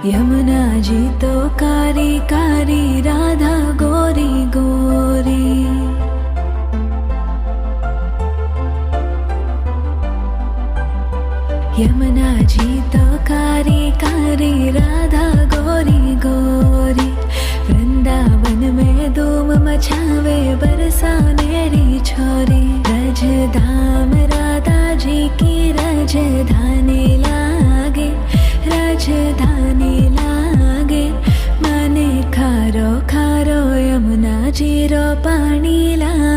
यमुना जी तो कारी कारी, राधा गोरी गोरी। यमुना जी तो कारी कारी, राधा गोरी गोरी। वृंदावन में धूम मचावे, बरसानेरी छोरी। रजधाम राधा जी की रजधानी लागे, राजधानी लागे। माने खारो खारो यमुना जी रो पानी लागे।